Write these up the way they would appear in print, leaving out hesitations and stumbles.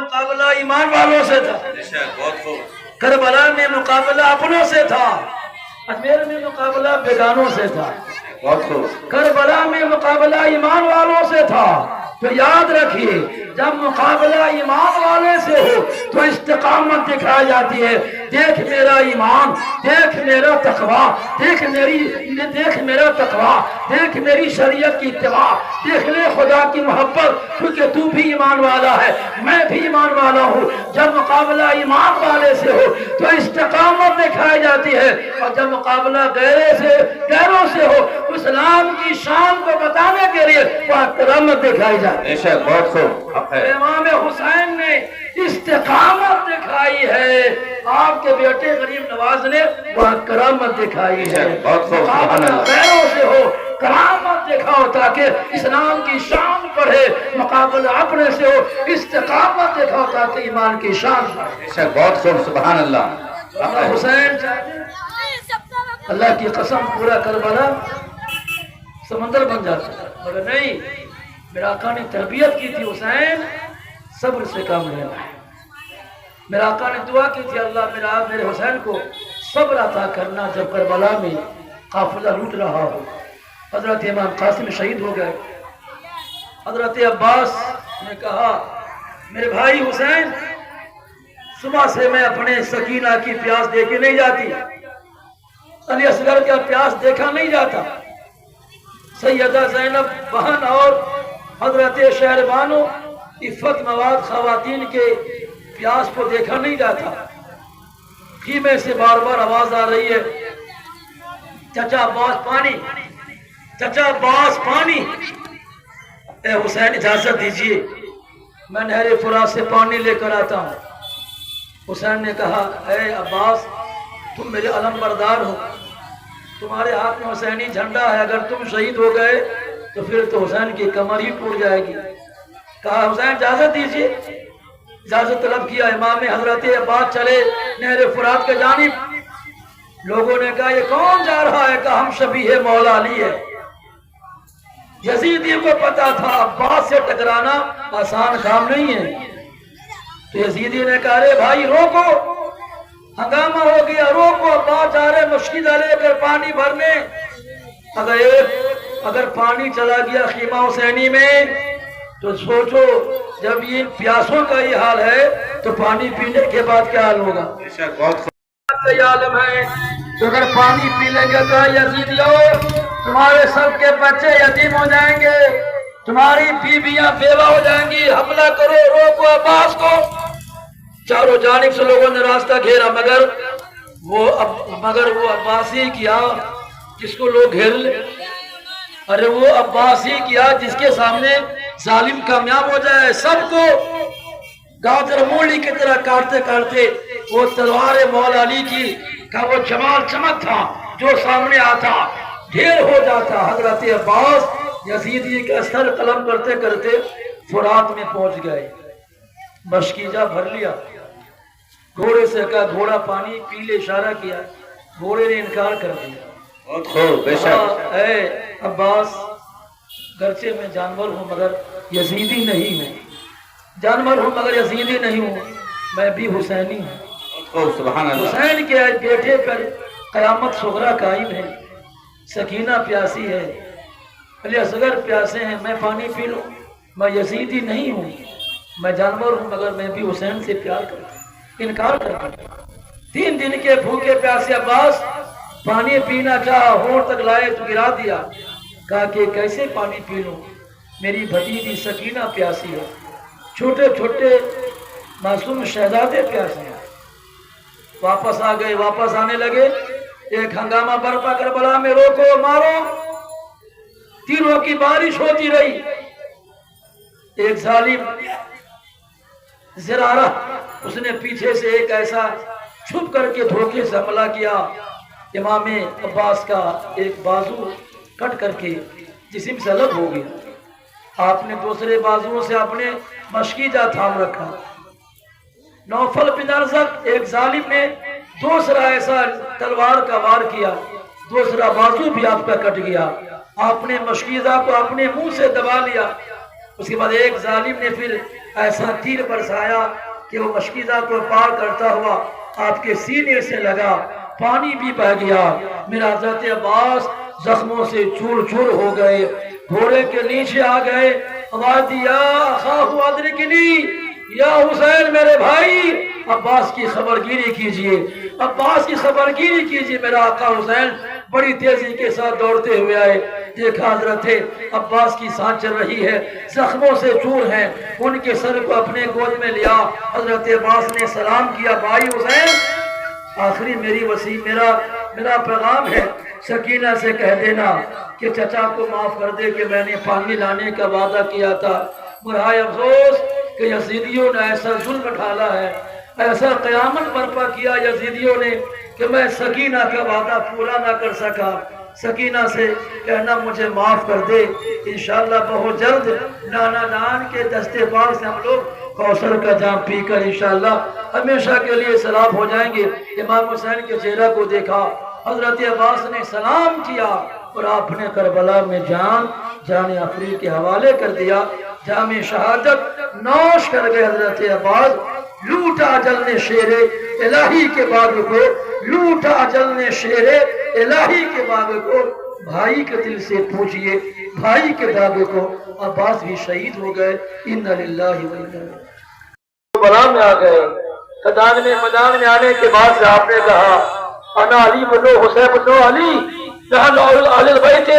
مقابلہ ایمان والوں سے تھا، کربلا میں مقابلہ اپنوں سے تھا، اجمیر میں مقابلہ بیگانوں سے تھا، کربلا میں مقابلہ ایمان والوں سے تھا۔ تو یاد رکھیے جب مقابلہ ایمان والے سے ہو تو استقامت دکھائی جاتی ہے۔ دیکھ میرا ایمان، دیکھ میرا تقوی، دیکھ میرا تقوی، دیکھ میری شریعت کی اتباع، دیکھ لے خدا کی محبت، کیونکہ تو بھی ایمان والا ہے، میں بھی ایمان والا ہوں۔ جب مقابلہ ایمان والے سے ہو تو استقامت دکھائی جاتی ہے، اور جب مقابلہ غیروں سے ہو اسلام کی شان کو بتانے کے لیے وہ کرامت دکھائی جاتی ہے۔ بہت خوب امام حسین نے استقامت دکھائی ہے، آپ کے بیٹے غریب نواز نے وہ کرامت دکھائی ہے۔ مقابلہ غیروں سے ہو کرامت دکھاؤ تاکہ اسلام کی شان بڑھے، مقابلہ اپنے سے ہو استقامت دکھاؤ تاکہ ایمان کی شان بڑھے۔ بہت خوب، سبحان اللہ۔ حسین چاہتے اللہ کی قسم پورا کربلا سمندر بن جاتا، مگر نہیں، میرا آقا نے تربیت کی تھی حسین صبر سے کام لینا ہے۔ میرا آقا نے دعا کی تھی اللہ میرے حسین کو صبر عطا کرنا جب کربلا میں قافلہ لوٹ رہا ہو۔ حضرت امام قاسم شہید ہو گئے، حضرت عباس نے کہا میرے بھائی حسین صبح سے میں اپنے سکینہ کی پیاس دیکھے نہیں جاتی، علی اصغر کا پیاس دیکھا نہیں جاتا، سیدہ زینب بہن اور حضرت شہربانو عفت مواد خواتین کے پیاس کو دیکھا نہیں جاتا۔ خیمے سے بار بار آواز آ رہی ہے چچا عباس پانی، چچا عباس پانی۔ اے حسین اجازت دیجئے میں نہر فرات سے پانی لے کر آتا ہوں۔ حسین نے کہا اے عباس تم میرے علم بردار ہو، تمہارے ہاتھ میں حسینی جھنڈا ہے، اگر تم شہید ہو گئے تو پھر تو حسین کی کمر ہی ٹوٹ جائے گی۔ کہا حسین اجازت دیجئے، اجازت طلب کیا۔ امام حضرت عباس چلے نہر فرات کے جانب۔ لوگوں نے کہا یہ کون جا رہا ہے؟ کہا ہم شبیہ مولا علی ہے۔ یزیدی کو پتا تھا عباس سے ٹکرانا آسان کام نہیں ہے، تو یزیدی نے کہا ارے بھائی روکو، ہنگامہ ہو گیا، روکو، عباس جا رہے مشکیزہ لے کر پانی بھرنے۔ اگر پانی چلا گیا خیمہ حسینی میں تو سوچو جب یہ پیاسوں کا یہ حال ہے تو پانی پینے کے بعد کیا حال ہوگا؟ یہ عالم ہے تو اگر پانی پی لیں گے تو یزیدیوں تمہارے سب کے بچے یتیم ہو جائیں گے، تمہاری بیویاں بیوہ ہو جائیں گی، حملہ کرو، روکو عباس کو۔ چاروں جانب سے لوگوں نے راستہ گھیرا، مگر وہ عباسی کیا جس کو لوگ گھیر لے، ارے وہ عباسی کیا جس کے سامنے ظالم کامیاب ہو جائے۔ سب کو گاجر مولی کی طرح کاٹتے کاٹتے وہ تلوار مولا علی کی کا وہ جمال چمک تھا جو سامنے آتا ڈھیر ہو جاتا۔ حضرت عباس یزیدی کا سر قلم کرتے کرتے فرات میں پہنچ گئے، مشکیزہ بھر لیا، گھوڑے سے کہا گھوڑا پانی پی لے، اشارہ کیا، گھوڑے نے انکار کر دیا۔ اے عباس گرچہ میں جانور ہوں مگر یزیدی نہیں میں، جانور ہوں مگر یزیدی نہیں ہوں، میں بھی حسینی ہوں۔ حسین کے بیٹے پر قیامت صغریٰ قائم ہے، سکینہ پیاسی ہے، علی اصغر پیاسے ہیں، میں پانی پی لوں، میں یزیدی نہیں ہوں، میں جانور ہوں مگر میں بھی حسین سے پیار کرتا ہوں، انکار کرتا ہوں۔ 3 دن کے بھوکے پیاسے عباس پانی پینا چاہا، ہونٹ تک لائے تو گرا دیا، کہا کہ کیسے پانی پی لوں، میری بھتیجی سکینہ پیاسی ہے، چھوٹے چھوٹے معصوم شہزادے پیاسے ہیں۔ واپس آ گئے، واپس آنے لگے، ایک ہنگامہ برپا کربلا میں، روکو مارو، تیروں کی بارش ہوتی رہی۔ ایک ظالم زرارہ اس نے پیچھے سے ایک ایسا چھپ کر کے دھوکے سے حملہ کیا، امام عباس کا ایک بازو کٹ کر کے جسم سے الگ ہو گیا۔ آپ نے دوسرے بازوؤں سے اپنے مشکیزہ تھام رکھا۔ نوفل بن ارزق ایک ظالم نے دوسرا ایسا تلوار کا وار کیا، دوسرا بازو بھی آپ کا کٹ گیا، آپ نے مشکیزہ کو اپنے منہ سے دبا لیا۔ اس کے بعد ایک ظالم نے پھر ایسا تیر برسایا کہ وہ مشکیزہ کو پار کرتا ہوا آپ کے سینے سے لگا، پانی بھی بہہ گیا۔ میرا حضرت عباس زخموں سے چور چور ہو گئے، گھوڑے کے نیچے آ گئے، آواز دی یا اخاہ ادرکنی، یا حسین میرے بھائی، عباس کی خبرگیری کیجئے، عباس کی خبرگیری کیجئے۔ میرا آقا حسین بڑی تیزی کے ساتھ دوڑتے ہوئے آئے، دیکھا حضرت عباس کی سانس چل رہی ہے، زخموں سے چور ہیں، ان کے سر کو اپنے گود میں لیا۔ حضرت عباس نے سلام کیا، بھائی حسین آخری میرا پیغام ہے، سکینہ سے کہہ دینا کہ چچا کو معاف کر دے کہ میں نے پانی لانے کا وعدہ کیا تھا، برائے افسوس کہ یزیدیوں نے ایسا ظلم ڈھالا ہے، ایسا قیامت برپا کیا یزیدیوں نے کہ میں سکینہ کا وعدہ پورا نہ کر سکا۔ سکینہ سے کہنا مجھے معاف کر دے، انشاءاللہ بہت جلد نانا نان کے دستے پاک سے ہم لوگ کوثر کا جام پی کر انشاءاللہ ہمیشہ کے لیے سلام ہو جائیں گے۔ امام حسین کے چہرہ کو دیکھا، حضرت عباس نے سلام کیا اور آپ نے کربلا میں جان آخری کے حوالے کر دیا، جام شہادت نوش کر گئے حضرت عباس۔ لوٹا اجل نے شیر الہی کے باغ کو، لوٹا اجل نے شیر الہی کے باغ کو، بھائی کے دل سے پوچھئے بھائی کے داغ کو، عباس بھی شہید ہو گئے۔ اِنَّ لِلَّهِ وَإِنَّا إِلَيْهِ بلا میں آ گئے، میدان میں آنے کے بعد سے آپ نے کہا انا علی بنو حسین بنو علی نحن اہل البیت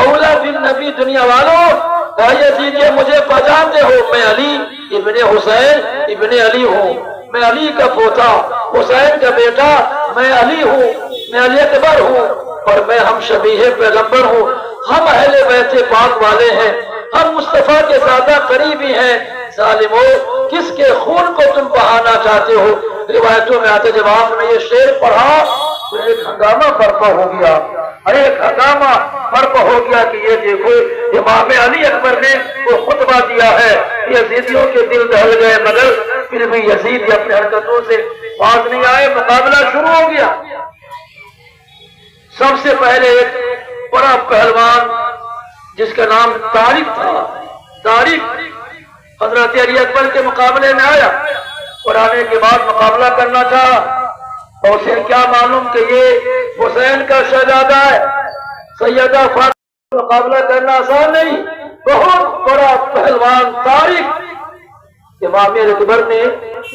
اولا بالنبی، دنیا والوں یزید یہ مجھے پہچانتے ہو، میں علی ابن حسین ابن علی ہوں، میں علی کا پوتا حسین کا بیٹا، میں علی ہوں، میں علی اکبر ہوں، اور میں ہم شبیہ پیغمبر ہوں، ہم اہل بیت پاک والے ہیں، ہم مصطفیٰ کے زیادہ قریبی ہیں۔ ظالمو کس کے خون کو تم بہانا چاہتے ہو؟ روایتوں میں آتے جب آپ نے یہ شعر پڑھا تو ایک ہنگامہ برپا ہو گیا، ایک ہنگامہ برپا ہو گیا کہ یہ دیکھو امام علی اکبر نے وہ خطبہ دیا ہے، یزیدیوں کے دل دہل گئے، مگر پھر بھی یزید اپنے حرکتوں سے باز نہیں آئے، مقابلہ شروع ہو گیا۔ سب سے پہلے ایک بڑا پہلوان جس کا نام طارق تھا، طارق حضرت علی اکبر کے مقابلے میں آیا اور آنے کے بعد مقابلہ کرنا چاہا، اور اسے کیا معلوم کہ یہ حسین کا شہزادہ ہے، سیدہ فاطمہ، مقابلہ کرنا آسان نہیں، بہت بڑا پہلوان طارق۔ امام علی اکبر نے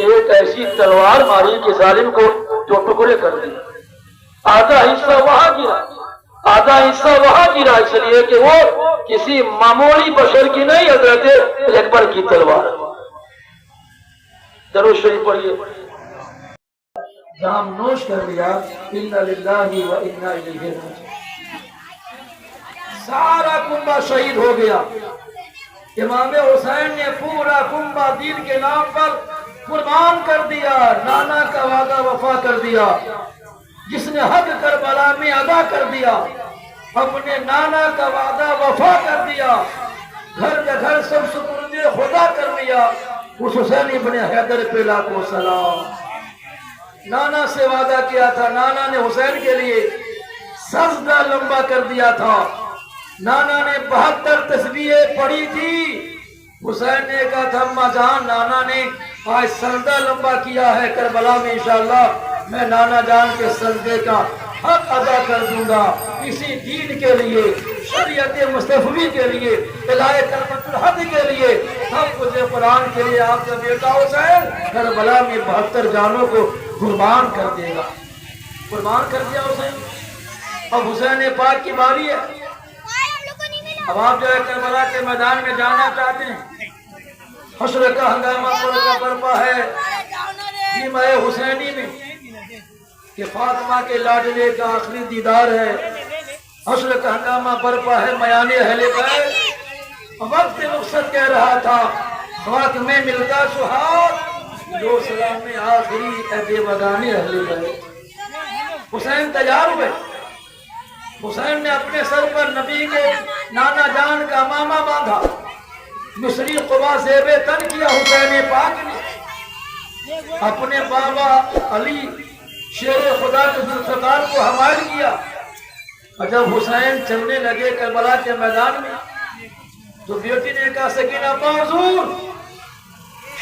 ایک ایسی تلوار ماری کہ ظالم کو جو ٹکڑے کر دی، آدھا حصہ وہاں گرا، اس لیے کہ وہ کسی معمولی بشر کی نہیں، حضرت علی اکبر کی تلوار۔ درود شریف پڑھیے، جام نوش کر لیا، اِنَّ لِلَّهِ وَإِنَّا إِلَيْهِ رَاجِعُونَ۔ سارا کنبہ شہید ہو گیا۔ امام حسین نے پورا کنبہ دین کے نام پر قربان کر دیا، نانا کا وعدہ وفا کر دیا، جس نے حق کربلا میں ادا کر دیا، اپنے نانا کا وعدہ وفا کر دیا، گھر کے گھر سب سپرد خدا کر لیا۔ اس حسین ابن حیدر پہ لاکھوں سلام۔ نانا سے وعدہ کیا تھا، نانا نے حسین کے لیے سجدہ لمبا کر دیا تھا، نانا نے 72 تسبیحیں پڑھی تھی، حسین نے کہا تھا اماں جان نانا نے آج سجدہ لمبا کیا ہے، کربلا میں انشاءاللہ میں نانا جان کے سجدے کا حق ادا کر دوں گا، اسی دین کے لیے، شریعت مصطفی کے لیے، الہ کلمت الحق کے لیے، ہم کچھ قرآن کے لیے آپ کا بیٹا حسین کربلا میں 72 جانوں کو قربان کر دے گا۔ قربان کر دیا حسین۔ اب حسین پاک کی باری ہے، اب آپ جو ہے کربلا کے میدان میں جانا چاہتے ہیں، حشر کا ہنگامہ برپا ہے بیمہ حسینی میں کہ فاطمہ کے لاڈلے کا آخری دیدار ہے، حشر کا ہنگامہ برپا ہے میان اہل بیت۔ وقت رخصت کہہ رہا تھا، خاک میں ملتا سہاگ جو سلام آخری اے بے وگانے اہل بیت۔ حسین تیار ہوئے، حسین نے اپنے سر پر نبی کے نانا جان کا امامہ باندھا، مصری قبا زیب تن کیا حسین پاک نے، اپنے بابا علی شیر خدا کے ذوالفقار کو حمایت کیا، اور جب حسین چلنے لگے کربلا کے میدان میں تو بیٹی نے کہا سکینہ معذور،